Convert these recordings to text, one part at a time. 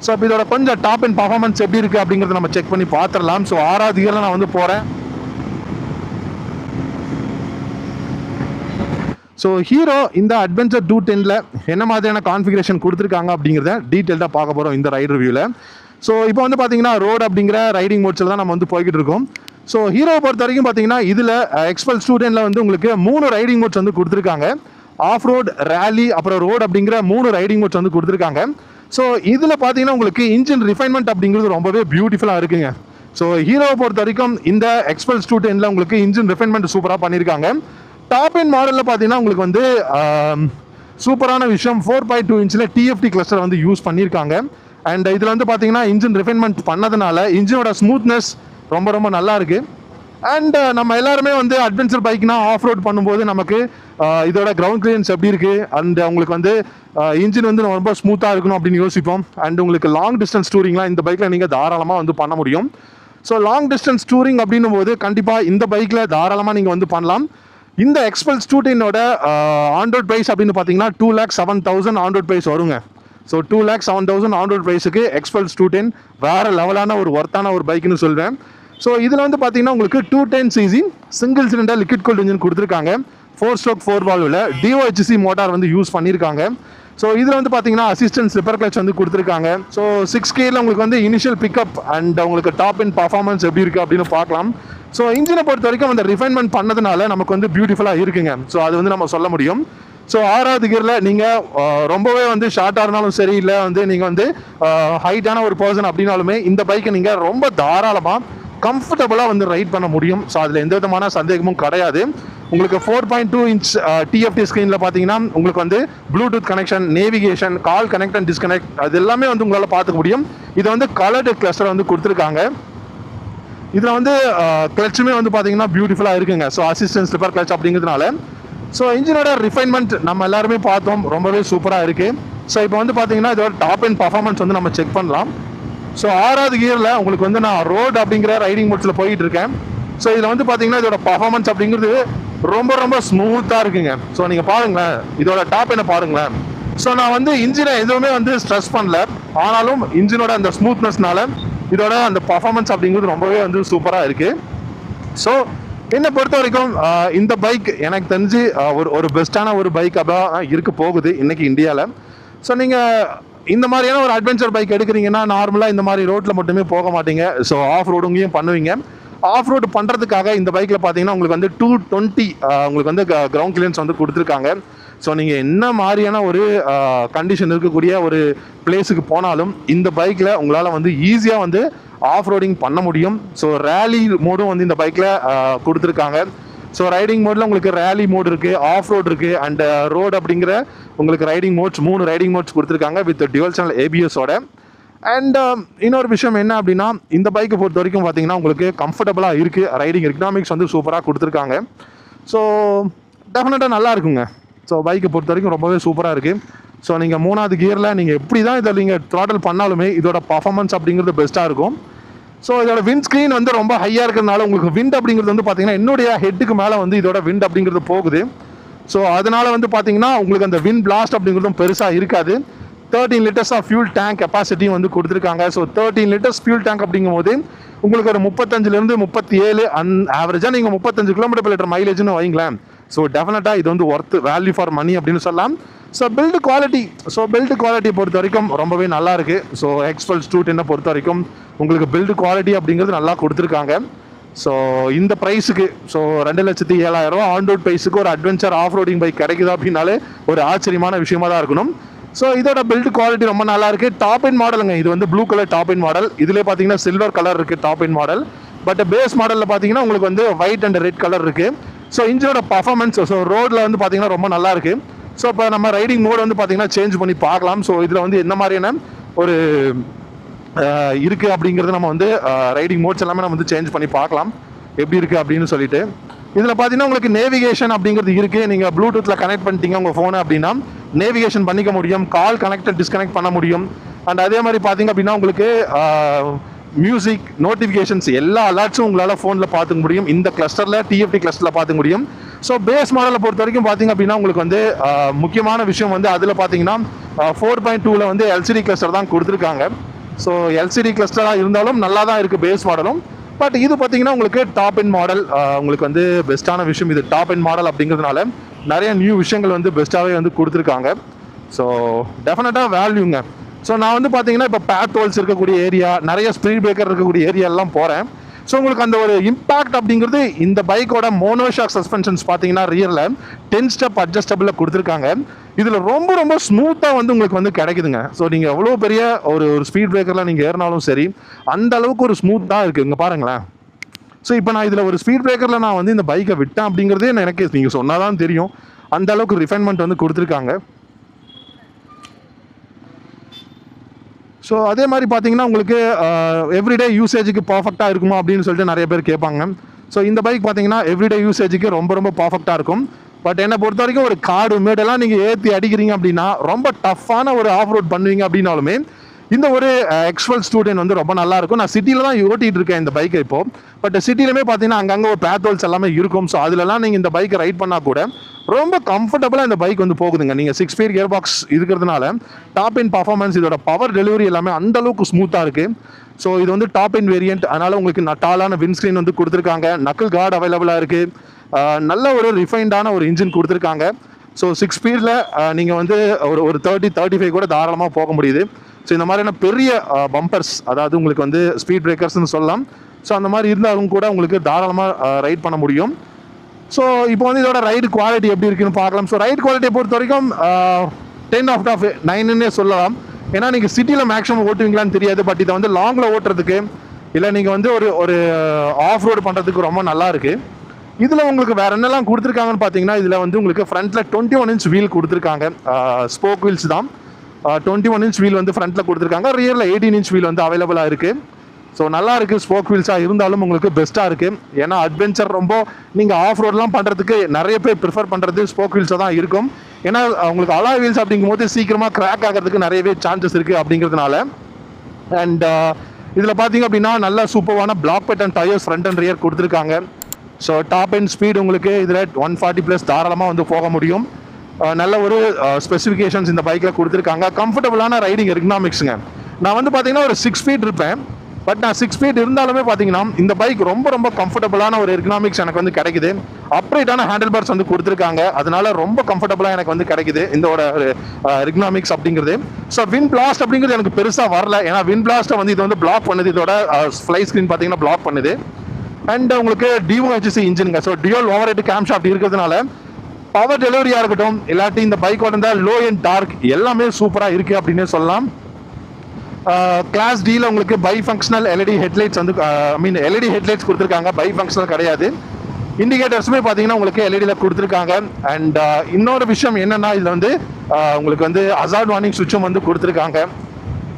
So இப்போ இதோட கொஞ்சம் டாப் அண்ட் பர்ஃபார்மன்ஸ் எப்படி இருக்குது அப்படிங்கிறத நம்ம செக் பண்ணி பார்த்துடலாம். ஸோ 6வது கியரில் நான் வந்து போகிறேன். ஸோ ஹீரோ இந்த அட்வென்ச்சர் 210ல் என்ன மாதிரியான கான்ஃபிகரேஷன் கொடுத்துருக்காங்க அப்படிங்கிறத டீட்டெயில்டாக பார்க்க போகிறோம் இந்த ரைட் ரிவ்யூவில். ஸோ இப்போ வந்து பார்த்தீங்கன்னா ரோடு அப்படிங்கிற ரைடிங் மோட்ஸில் தான் நம்ம வந்து போய்கிட்டு இருக்கோம். ஸோ ஹீரோவை பொறுத்த வரைக்கும் பார்த்தீங்கன்னா இதில் எக்ஸ்பல்ஸ் 210ல் வந்து உங்களுக்கு 3 ரைடிங் மோட்ஸ் வந்து கொடுத்துருக்காங்க. ஆஃப் ரோட், ரேலி, அப்புறம் ரோடு அப்படிங்கிற 3 ரைடிங் மோட்ஸ் வந்து கொடுத்துருக்காங்க. ஸோ இதில் பார்த்தீங்கன்னா உங்களுக்கு இன்ஜின் ரிஃபைன்மெண்ட் அப்படிங்கிறது ரொம்பவே பியூட்டிஃபுல்லாக இருக்குங்க. ஸோ ஹீரோவை பொறுத்த வரைக்கும் இந்த எக்ஸ்பல்ஸ் 210ல் உங்களுக்கு இன்ஜின் ரிஃபைன்மெண்ட் சூப்பராக பண்ணியிருக்காங்க. டாப் எண்ட் மாடலில் பார்த்தீங்கன்னா உங்களுக்கு வந்து சூப்பரான விஷயம் 4.2 இன்ச்சில் டிஎஃப்டி கிளஸ்டர் வந்து யூஸ் பண்ணியிருக்காங்க. அண்ட் இதில் வந்து பார்த்தீங்கன்னா இன்ஜின் ரிஃபைன்மெண்ட் பண்ணதுனால இன்ஜினோட ஸ்மூத்னஸ் ரொம்ப ரொம்ப நல்லா இருக்குது. அண்ட் நம்ம எல்லாருமே வந்து அட்வென்ச்சர் பைக்னா ஆஃப் ரோட் பண்ணும்போது நமக்கு இதோட கிரவுண்ட் கிளியரன்ஸ் எப்படி இருக்குது அண்ட் உங்களுக்கு வந்து இன்ஜின் வந்து ரொம்ப ஸ்மூத்தாக இருக்கணும் அப்படின்னு யோசிப்போம். அண்ட் உங்களுக்கு லாங் டிஸ்டன்ஸ் டூரிங்லாம் இந்த பைக்கில் நீங்கள் தாராளமாக வந்து பண்ண முடியும். ஸோ லாங் டிஸ்டன்ஸ் டூரிங் அப்படின்னும் போது கண்டிப்பாக இந்த பைக்கில் தாராளமாக நீங்கள் வந்து பண்ணலாம். இந்த எக்ஸ்பல்ஸ் 210ஓட ஆன்-ரோட் ப்ரைஸ் அப்படின்னு பார்த்தீங்கன்னா 2,07,000 ஆன்-ரோட் ப்ரைஸ் வருங்க. ஸோ 2,07,000 ஆன்-ரோட் ப்ரைஸுக்கு எக்ஸ்பல்ஸ் 210 வேறு லெவலான ஒரு ஒர்த்தான ஒரு பைக்குன்னு சொல்வேன். ஸோ இதில் வந்து பார்த்தீங்கன்னா உங்களுக்கு 210cc single cylinder liquid cooled engine கொடுத்துருக்காங்க. 4-stroke 4 வால்வில் DOHC மோட்டார் வந்து யூஸ் பண்ணியிருக்காங்க. ஸோ இதில் வந்து பார்த்தீங்கன்னா அசிஸ்டன்ட் ஸ்லிப்பர் கிளச் வந்து கொடுத்துருக்காங்க. ஸோ 6Kல உங்களுக்கு வந்து இனிஷியல் பிக்கப் அண்ட் உங்களுக்கு டாப் அண்ட் பர்ஃபார்மன்ஸ் எப்படி இருக்குது அப்படின்னு பார்க்கலாம். ஸோ இன்ஜினை பொறுத்த வரைக்கும் அந்த ரிஃபைன்மெண்ட் பண்ணதுனால நமக்கு வந்து பியூட்டிஃபுல்லாக இருக்குங்க. ஸோ அது வந்து நம்ம சொல்ல முடியும். ஸோ 6வது கியரில் நீங்கள் ரொம்பவே வந்து ஷார்ட்டாக இருந்தாலும் சரி, இல்லை வந்து நீங்கள் வந்து ஹைட்டான ஒரு பர்சன் அப்படின்னாலுமே இந்த பைக்கை நீங்கள் ரொம்ப தாராளமாக கம்ஃபர்டபுளாக வந்து ரைட் பண்ண முடியும். ஸோ அதில் எந்த விதமான சந்தேகமும் கிடையாது. உங்களுக்கு 4.2 இன்ச் டிஎஃப்டி ஸ்க்ரீனில் பார்த்தீங்கன்னா உங்களுக்கு வந்து Bluetooth connection, navigation, call connect and disconnect அது எல்லாமே வந்து உங்களால் பார்த்துக்க முடியும். இதை வந்து கலர்டு கிளஸ்டர் வந்து கொடுத்துருக்காங்க. இதில் வந்து கிளச்சுமே வந்து பார்த்தீங்கன்னா பியூட்டிஃபுல்லாக இருக்குங்க. ஸோ அசிஸ்டன்ட் ஸ்லிப்பர் கிளச் அப்படிங்கிறதுனால ஸோ இன்ஜினோட ரிஃபைன்மெண்ட் நம்ம எல்லாருமே பார்த்தோம், ரொம்பவே சூப்பராக இருக்குது. ஸோ இப்போ வந்து பார்த்தீங்கன்னா இதோட டாப் அண்ட் பர்ஃபார்மன்ஸ் வந்து நம்ம செக் பண்ணலாம். ஸோ 6வது கியரில் உங்களுக்கு வந்து நான் ரோடு அப்படிங்கிற ரைடிங் மோட்ஸில் போயிட்டு இருக்கேன். ஸோ இதில் வந்து பார்த்தீங்கன்னா இதோட பர்ஃபார்மன்ஸ் அப்படிங்கிறது ரொம்ப ரொம்ப ஸ்மூத்தாக இருக்குங்க. ஸோ நீங்கள் பாருங்களேன், இதோட டாப் என்ன பாருங்களேன். ஸோ நான் வந்து இன்ஜினை எதுவுமே வந்து ஸ்ட்ரெஸ் பண்ணல, ஆனாலும் இன்ஜினோட அந்த ஸ்மூத்னஸ்னால இதோட அந்த பர்ஃபார்மன்ஸ் அப்படிங்கிறது ரொம்பவே வந்து சூப்பராக இருக்குது. ஸோ என்னை பொறுத்த வரைக்கும் இந்த பைக் எனக்கு தெரிஞ்சு ஒரு பெஸ்ட்டான ஒரு பைக் அப்போ இருக்க போகுது இன்றைக்கி இந்தியாவில். ஸோ நீங்கள் இந்த மாதிரியான ஒரு அட்வென்ச்சர் பைக் எடுக்கிறீங்கன்னா நார்மலாக இந்த மாதிரி ரோட்டில் மட்டுமே போக மாட்டீங்க. ஸோ ஆஃப் ரோடுங்கையும் பண்ணுவீங்க. ஆஃப் ரோடு பண்ணுறதுக்காக இந்த பைக்கில் பார்த்தீங்கன்னா உங்களுக்கு வந்து 220 உங்களுக்கு வந்து கிரவுண்ட் கிளியரன்ஸ் வந்து கொடுத்துருக்காங்க. ஸோ நீங்கள் என்ன மாதிரியான ஒரு கண்டிஷன் இருக்கக்கூடிய ஒரு பிளேஸுக்கு போனாலும் இந்த பைக்கில் உங்களால் வந்து ஈஸியாக வந்து ஆஃப் ரோடிங் பண்ண முடியும். ஸோ ரேலி மோடும் வந்து இந்த பைக்கில் கொடுத்துருக்காங்க. ஸோ ரைடிங் மோடில் உங்களுக்கு ரேலி மோட் இருக்குது, ஆஃப் ரோட் இருக்குது அண்ட் ரோடு அப்படிங்கிற உங்களுக்கு ரைடிங் மோட்ஸ் 3 ரைடிங் மோட்ஸ் கொடுத்துருக்காங்க வித் டியூவல் சேனல் ABS-ஓட. அண்ட் இன்னொரு விஷயம் என்ன அப்படின்னா இந்த பைக்கை பொறுத்த வரைக்கும் பார்த்தீங்கன்னா உங்களுக்கு கம்ஃபர்டபுளாக இருக்குது. ரைடிங் எக்கனாமிக்ஸ் வந்து சூப்பராக கொடுத்துருக்காங்க. ஸோ டெஃபினட்டாக நல்லா இருக்குங்க. ஸோ பைக்கை பொறுத்த வரைக்கும் ரொம்பவே சூப்பராக இருக்குது. ஸோ நீங்கள் 3வது கியரில் நீங்கள் எப்படி தான் இதை நீங்கள் த்ராட்டில் பண்ணாலுமே இதோட பர்ஃபார்மன்ஸ் அப்படிங்கிறது பெஸ்ட்டாக இருக்கும். ஸோ இதோட விண்ட் ஸ்க்ரீன் வந்து ரொம்ப ஹையாக இருக்கிறதுனால உங்களுக்கு விண்ட் அப்படிங்கிறது வந்து பார்த்தீங்கன்னா என்னுடைய ஹெட்டுக்கு மேலே வந்து இதோட விண்ட் அப்படிங்கிறது போகுது. ஸோ அதனால் வந்து பார்த்தீங்கன்னா உங்களுக்கு அந்த விண்ட் பிளாஸ்ட் அப்படிங்கிறதும் பெருசாக இருக்காது. 13 லிட்டர்ஸ் ஆஃப் ஃபியூல் டேங்க் கெப்பாசிட்டியும் வந்து கொடுத்துருக்காங்க. ஸோ 13 லிட்டர்ஸ் ஃபியூல் டேங்க் அப்படிங்கும் போது உங்களுக்கு ஒரு 35லேருந்து 37 ஆவரேஜாக நீங்கள் 35 km/லிட்டர் மைலேஜ்னு வைங்களேன். ஸோ டெஃபினட்டாக இது வந்து ஒர்த்து வேல்யூ ஃபார் மணி அப்படின்னு சொல்லலாம். ஸோ பில்டு குவாலிட்டியை பொறுத்த வரைக்கும் ரொம்பவே நல்லா இருக்குது. ஸோ எக்ஸ்பல்ஸ் 210 பொறுத்த வரைக்கும் உங்களுக்கு பில்டு குவாலிட்டி அப்படிங்கிறது நல்லா கொடுத்துருக்காங்க. ஸோ இந்த ப்ரைஸுக்கு ஸோ 2,07,000 ஆன் ரோட் ப்ரைஸுக்கு ஒரு அட்வென்ச்சர் ஆஃப் ரோடிங் பைக் கிடைக்குது அப்படின்னாலே ஒரு ஆச்சரியமான விஷயமா தான் இருக்கணும். ஸோ இதோட பில்டு குவாலிட்டி ரொம்ப நல்லா இருக்குது. டாப் எண்ட் மாடலுங்க, இது வந்து blue colour top end model. இதில் பார்த்தீங்கன்னா சில்வர் கலர் இருக்குது top end model. But base மாடலில் பார்த்தீங்கன்னா உங்களுக்கு வந்து ஒயிட் அண்ட் ரெட் கலர் இருக்குது. ஸோ இன்ஜினோட பர்ஃபார்மன்ஸ் ஸோ ரோடில் வந்து பார்த்தீங்கன்னா ரொம்ப நல்லா இருக்குது. ஸோ இப்போ நம்ம ரைடிங் மோட் வந்து பார்த்தீங்கன்னா சேஞ்ச் பண்ணி பார்க்கலாம். ஸோ இதில் வந்து என்ன மாதிரியான ஒரு இருக்குது அப்படிங்கிறது நம்ம வந்து ரைடிங் மோட்ஸ் எல்லாமே நம்ம வந்து சேஞ்ச் பண்ணி பார்க்கலாம் எப்படி இருக்குது அப்படின்னு சொல்லிட்டு. இதில் பார்த்தீங்கன்னா உங்களுக்கு நேவிகேஷன் அப்படிங்கிறது இருக்குது. நீங்கள் ப்ளூடூத்தில் கனெக்ட் பண்ணிட்டீங்க உங்கள் ஃபோனை அப்படின்னா நேவிகேஷன் பண்ணிக்க முடியும், கால் கனெக்ட் டிஸ்கனெக்ட் பண்ண முடியும். அண்ட் அதே மாதிரி பார்த்தீங்க அப்படின்னா உங்களுக்கு மியூசிக், நோட்டிஃபிகேஷன்ஸ் எல்லா அலர்ட்ஸும் உங்களால் ஃபோனில் பார்த்துக்க முடியும். இந்த கிளஸ்டரில் டிஎஃப்டி கிளஸ்டரில் பார்த்துக்க முடியும். ஸோ பேஸ் மாடலை பொறுத்த வரைக்கும் பார்த்தீங்க அப்படின்னா உங்களுக்கு வந்து முக்கியமான விஷயம் வந்து அதில் பார்த்தீங்கன்னா 4.2ல வந்து LCD கிளஸ்டர் தான் கொடுத்துருக்காங்க. ஸோ எல்சிடி கிளஸ்டராக இருந்தாலும் நல்லா தான் இருக்குது பேஸ் மாடலும். பட் இது பார்த்தீங்கன்னா உங்களுக்கு டாப் எண்ட் மாடல். உங்களுக்கு வந்து பெஸ்ட்டான விஷயம் இது டாப் எண்ட் மாடல் அப்படிங்கிறதுனால நிறைய நியூ விஷயங்கள் வந்து பெஸ்ட்டாகவே வந்து கொடுத்துருக்காங்க. ஸோ டெஃபினட்டாக வேல்யூங்க. ஸோ நான் வந்து பார்த்தீங்கன்னா இப்போ பேத் ஹோல்ஸ் இருக்கக்கூடிய ஏரியா, நிறைய ஸ்பீட் பிரேக்கர் இருக்கக்கூடிய ஏரியாலாம் போகிறேன். ஸோ உங்களுக்கு அந்த ஒரு இம்பாக்ட் அப்படிங்கிறது இந்த பைக்கோட மோனோஷாக் சஸ்பென்ஷன்ஸ் பார்த்தீங்கன்னா ரியரில் 10 ஸ்டெப் அட்ஜஸ்டபிளில் கொடுத்துருக்காங்க. இதில் ரொம்ப ரொம்ப ஸ்மூத்தாக வந்து உங்களுக்கு வந்து கிடைக்குதுங்க. ஸோ நீங்கள் எவ்வளோ பெரிய ஒரு ஸ்பீட் பிரேக்கரில் நீங்கள் ஏறினாலும் சரி, அந்த அளவுக்கு ஒரு ஸ்மூத்தாக இருக்குது. இங்கே பாருங்களேன். ஸோ இப்போ நான் இதில் ஒரு ஸ்பீட் பிரேக்கரில் நான் வந்து இந்த பைக்கை விட்டேன் அப்படிங்கிறதே எனக்கு நீங்கள் சொன்னால் தான் தெரியும். அந்த அளவுக்கு ரிஃபைன்மெண்ட் வந்து கொடுத்துருக்காங்க. ஸோ அதே மாதிரி பார்த்தீங்கன்னா உங்களுக்கு எவ்ரிடே யூசேஜுக்கு பர்ஃபெக்டாக இருக்குமா அப்படின்னு சொல்லிட்டு நிறைய பேர் கேட்பாங்க. ஸோ இந்த பைக் பார்த்தீங்கன்னா எவ்ரிடே யூசேஜுக்கு ரொம்ப ரொம்ப பர்ஃபெக்டாக இருக்கும். பட் என்னை பொறுத்த வரைக்கும் ஒரு காடு மேடெல்லாம் நீங்கள் ஏற்றி அடிக்கிறீங்க அப்படின்னா, ரொம்ப டஃப்பான ஒரு ஆஃப் ரோட் பண்ணுவீங்க அப்படின்னாலுமே இந்த ஒரு எக்ஸ்வல் ஸ்டூடெண்ட் வந்து ரொம்ப நல்லா இருக்கும். நான் சிட்டியில் தான் ஓட்டிகிட்டு இருக்கேன் இந்த பைக்கை இப்போ. பட் சிட்டிலுமே பார்த்தீங்கன்னா அங்கங்கே ஒரு பேத்தோல்ஸ் எல்லாமே இருக்கும். ஸோ அதிலலாம் நீங்கள் இந்த பைக்கை ரைட் பண்ணால் கூட ரொம்ப கம்ஃபர்டபுளாக இந்த பைக் வந்து போகுதுங்க. நீங்கள் 6 ஸ்பீட் கியர் பாக்ஸ் இருக்கிறதுனால டாப் எண்ட் பர்ஃபார்மன்ஸ், இதோட பவர் டெலிவரி எல்லாமே அந்த அளவுக்கு ஸ்மூத்தாக இருக்குது. ஸோ இது வந்து டாப் எண்ட் வேரியன்ட், அதனால் உங்களுக்கு டாலான விண்ட்ஸ்க்ரீன் வந்து கொடுத்துருக்காங்க. நக்கிள் கார்டு அவைலபிளாக இருக்குது. நல்ல ஒரு ரிஃபைன்டான ஒரு இன்ஜின் கொடுத்துருக்காங்க. ஸோ 6 ஸ்பீடில் நீங்கள் வந்து ஒரு 30-35 கூட தாராளமாக போக முடியுது. ஸோ இந்த மாதிரியான பெரிய பம்பர்ஸ், அதாவது உங்களுக்கு வந்து ஸ்பீட் பிரேக்கர்ஸ்னு சொல்லலாம். ஸோ அந்த மாதிரி இருந்தாலும் கூட உங்களுக்கு தாராளமாக ரைட் பண்ண முடியும். ஸோ இப்போ வந்து இதோட ரைடு குவாலிட்டி எப்படி இருக்குன்னு பார்க்கலாம். ஸோ ரைட் குவாலிட்டியை பொறுத்த வரைக்கும் 10/9 சொல்லலாம். ஏன்னா நீங்கள் சிட்டியில் மேக்ஸிமம் ஓட்டுவீங்களான்னு தெரியாது. பட் இதை வந்து லாங்கில் ஓட்டுறதுக்கு, இல்லை நீங்கள் வந்து ஒரு ஆஃப் ரோடு பண்ணுறதுக்கு ரொம்ப நல்லா இருக்குது. இதில் உங்களுக்கு வேறு என்னெல்லாம் கொடுத்துருக்காங்கன்னு பார்த்தீங்கன்னா, இதில் வந்து உங்களுக்கு ஃப்ரண்ட்டில் 21 இன்ச் வீல் கொடுத்துருக்காங்க. ஸ்போக் வீல்ஸ் தான். 21 இன்ச் வீல் வந்து ஃப்ரண்ட்டில் கொடுத்துருக்காங்க. ரியரில் 18 இன்ச் வீல் வந்து அவைலபிளாக இருக்குது. ஸோ நல்லா இருக்குது. ஸ்போக் வீல்ஸாக இருந்தாலும் உங்களுக்கு பெஸ்ட்டாக இருக்குது. ஏன்னா அட்வென்ச்சர் ரொம்ப நீங்கள் ஆஃப் ரோட்லாம் பண்ணுறதுக்கு நிறைய பேர் ப்ரிஃபர் பண்ணுறது ஸ்போக் வீல்ஸாக தான் இருக்கும். ஏன்னா உங்களுக்கு அலாய் வீல்ஸ் அப்படிங்கும்போது சீக்கிரமாக கிராக் ஆகிறதுக்கு நிறையவே சான்சஸ் இருக்குது அப்படிங்கிறதுனால. அண்ட் இதில் பார்த்தீங்க அப்படின்னா நல்ல சூப்பரான block pattern tyres front and rear கொடுத்துருக்காங்க. ஸோ டாப் அண்ட் ஸ்பீட் உங்களுக்கு இதில் 140+ தாராளமாக வந்து போக முடியும். நல்ல ஒரு ஸ்பெசிஃபிகேஷன்ஸ் இந்த பைக்கில் கொடுத்துருக்காங்க. கம்ஃபர்டபுளான ரைடிங் எர்கனாமிக்ஸுங்க. நான் வந்து பார்த்தீங்கன்னா ஒரு 6 ஃபீட் இருப்பேன். பட் நான் 6 ஃபீட் இருந்தாலுமே பார்த்தீங்கன்னா இந்த பைக் ரொம்ப ரொம்ப கம்ஃபர்டபுளான ஒரு எர்கனாமிக்ஸ் எனக்கு வந்து கிடைக்குது. அப்ரைட்டான ஹேண்டில் பார்ஸ் வந்து கொடுத்துருக்காங்க. அதனால ரொம்ப கம்ஃபர்டபுளாக எனக்கு வந்து கிடைக்குது இதோட எர்கனாமிக்ஸ் அப்படிங்கிறது. ஸோ வின் பிளாஸ்ட் அப்படிங்கிறது எனக்கு பெருசாக வரல. ஏன்னா வின் பிளாஸ்ட்டை வந்து இது வந்து பிளாக் பண்ணுது. இதோட ஃப்ளை ஸ்க்ரீன் பார்த்தீங்கன்னா பிளாக் பண்ணுது. அண்ட் உங்களுக்கு DOHC இன்ஜினுங்க. So dual overhead cam shaft இருக்கிறதுனால பவர் டெலிவரியாக இருக்கட்டும், இல்லாட்டி இந்த பைக்கோட இந்த லோ அண்ட் டார்க் எல்லாமே சூப்பராக இருக்குது அப்படின்னே சொல்லலாம். கிளாஸ் டியில் உங்களுக்கு பை ஃபங்க்ஷனல் எல்இடி ஹெட்லைட்ஸ் வந்து எல்இடி ஹெட்லைட்ஸ் கொடுத்துருக்காங்க. பை ஃபங்க்ஷனல் கிடையாது. இண்டிகேட்டர்ஸுமே பார்த்தீங்கன்னா உங்களுக்கு எல்இடியில் கொடுத்துருக்காங்க. அண்ட் இன்னொரு விஷயம் என்னென்னா, இதில் வந்து உங்களுக்கு வந்து ஹசார்ட் வார்னிங் சுவிட்சும் வந்து கொடுத்துருக்காங்க.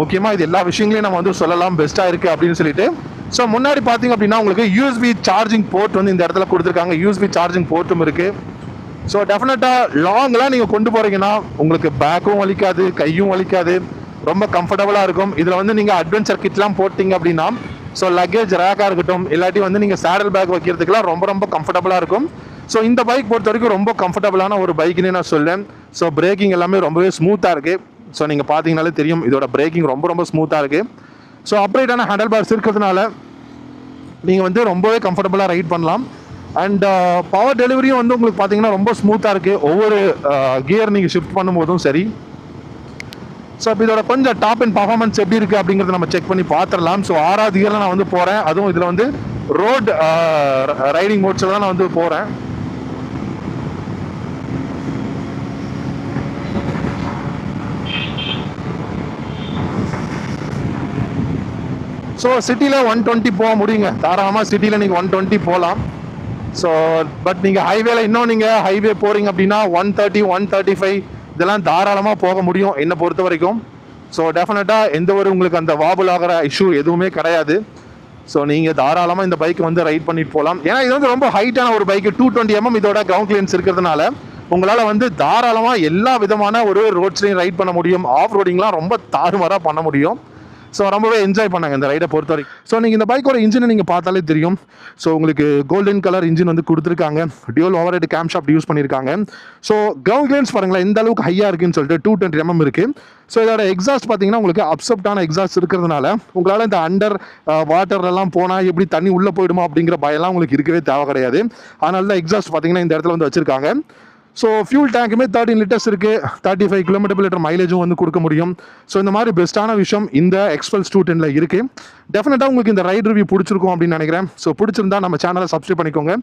முக்கியமாக இது எல்லா விஷயங்களையும் நம்ம வந்து சொல்லலாம் பெஸ்ட்டாக இருக்குது அப்படின்னு சொல்லிட்டு. ஸோ முன்னாடி பார்த்தீங்க அப்படின்னா உங்களுக்கு USB சார்ஜிங் போர்ட் வந்து இந்த இடத்துல கொடுத்துருக்காங்க. USB சார்ஜிங் போர்ட்டும் இருக்குது. ஸோ டெஃபினட்டாக லாங்லாம் நீங்கள் கொண்டு போகிறீங்கன்னா உங்களுக்கு பேக்கும் வலிக்காது, கையும் வலிக்காது, ரொம்ப கம்ஃபர்டபுளாக இருக்கும். இதில் வந்து நீங்கள் அட்வென்ச்சர் கிட்லாம் போட்டிங்க அப்படின்னா, ஸோ லக்கேஜ் ரேக்காக இருக்கட்டும், இல்லாட்டி வந்து நீங்கள் சேடல் பேக் வைக்கிறதுக்குலாம் ரொம்ப ரொம்ப கம்ஃபர்டபுளாக இருக்கும். ஸோ இந்த பைக் பொறுத்த வரைக்கும் ரொம்ப கம்ஃபர்டபுளான ஒரு பைக்குன்னு நான் சொல்லேன். ஸோ பிரேக்கிங் எல்லாமே ரொம்பவே ஸ்மூத்தாக இருக்குது. ஸோ நீங்கள் பார்த்தீங்கனாலே தெரியும் இதோட பிரேக்கிங் ரொம்ப ரொம்ப ஸ்மூத்தாக இருக்குது. ஸோ அப்ரைட்டான ஹேண்டில் பார்ஸ் இருக்கிறதுனால நீங்கள் வந்து ரொம்பவே கம்ஃபர்டபுளாக ரைட் பண்ணலாம். அண்ட் பவர் டெலிவரியும் வந்து உங்களுக்கு பார்த்தீங்கன்னா ரொம்ப ஸ்மூத்தாக இருக்குது. ஒவ்வொரு கியர் நீங்கள் ஷிஃப்ட் பண்ணும்போதும் சரி. ஸோ இப்போ இதோட கொஞ்சம் டாப் அண்ட் பர்ஃபார்மன்ஸ் எப்படி இருக்குது அப்படிங்கிறத நம்ம செக் பண்ணி பார்த்துடலாம். ஸோ 6வது கியரில் நான் வந்து போகிறேன். அதுவும் இதில் வந்து ரோட் ரைடிங் மோட்ஸில் தான் நான் வந்து போகிறேன். ஸோ சிட்டியில் 120 போக முடியுங்க. தாராளமாக சிட்டியில் நீங்கள் 120 போகலாம். ஸோ பட் நீங்கள் ஹைவேல இன்னும் நீங்கள் ஹைவே போகிறீங்க அப்படின்னா 130, 135 இதெல்லாம் தாராளமாக போக முடியும் என்னை பொறுத்த வரைக்கும். ஸோ டெஃபினட்டாக எந்த ஒரு உங்களுக்கு அந்த வாபுல் ஆகிற இஷ்யூ எதுவுமே கிடையாது. ஸோ நீங்கள் தாராளமாக இந்த பைக்கை வந்து ரைட் பண்ணிட்டு போகலாம். ஏன்னா இது வந்து ரொம்ப ஹைட்டான ஒரு பைக்கு. 220 mm இதோட கிரவுண்ட் கிளியரன்ஸ் இருக்கிறதுனால உங்களால் வந்து தாராளமாக எல்லா விதமான ஒரு ரோட்ஸ்லையும் ரைட் பண்ண முடியும். ஆஃப் ரோடிங்லாம் ரொம்ப தாறுமாறாக பண்ண முடியும். ஸோ ரொம்பவே என்ஜாய் பண்ணாங்க இந்த ரைடை பொறுத்த வரைக்கும். ஸோ நீங்கள் இந்த பைக்கோட இன்ஜினை நீங்கள் பார்த்தாலே தெரியும். ஸோ உங்களுக்கு கோல்டன் கலர் இன்ஜின் வந்து கொடுத்துருக்காங்க. Dual over head game shaft use பண்ணியிருக்காங்க. ஸோ கிரவுண்ட் கிளியரன்ஸ் பாருங்களேன் எந்த அளவுக்கு ஹையாக இருக்குன்னு சொல்லிட்டு 220 mm இருக்குது. ஸோ இதோட எக்ஸாஸ்ட் பார்த்தீங்கன்னா உங்களுக்கு அப்செப்டான எக்ஸாஸ்ட் இருக்கிறதுனால உங்களால் இந்த அண்டர் வாட்டர்லாம் போனால் எப்படி தண்ணி உள்ளே போயிடுமா அப்படிங்கிற பயம்லாம் உங்களுக்கு இருக்கவே தேவை கிடையாது. அதனால தான் எக்ஸாஸ்ட் பார்த்தீங்கன்னா இந்த இடத்துல வந்து வச்சிருக்காங்க. ஸோ ஃபியூல் டேங்க்குமே 13 liters இருக்குது. 35 km/l மைலேஜும் வந்து கொடுக்க முடியும். ஸோ இந்த மாதிரி பெஸ்ட்டான விஷயம் இந்த எக்ஸ்பல்ஸ் 210 இருக்குது. டெஃபினட்டாக உங்களுக்கு இந்த ரைட் ரிவ்யூ பிடிச்சிருக்கும் அப்படின்னு நினைக்கிறேன். ஸோ பிடிச்சிருந்தா நம்ம சேனலை சப்ஸ்கிரைப் பண்ணிக்கோங்க.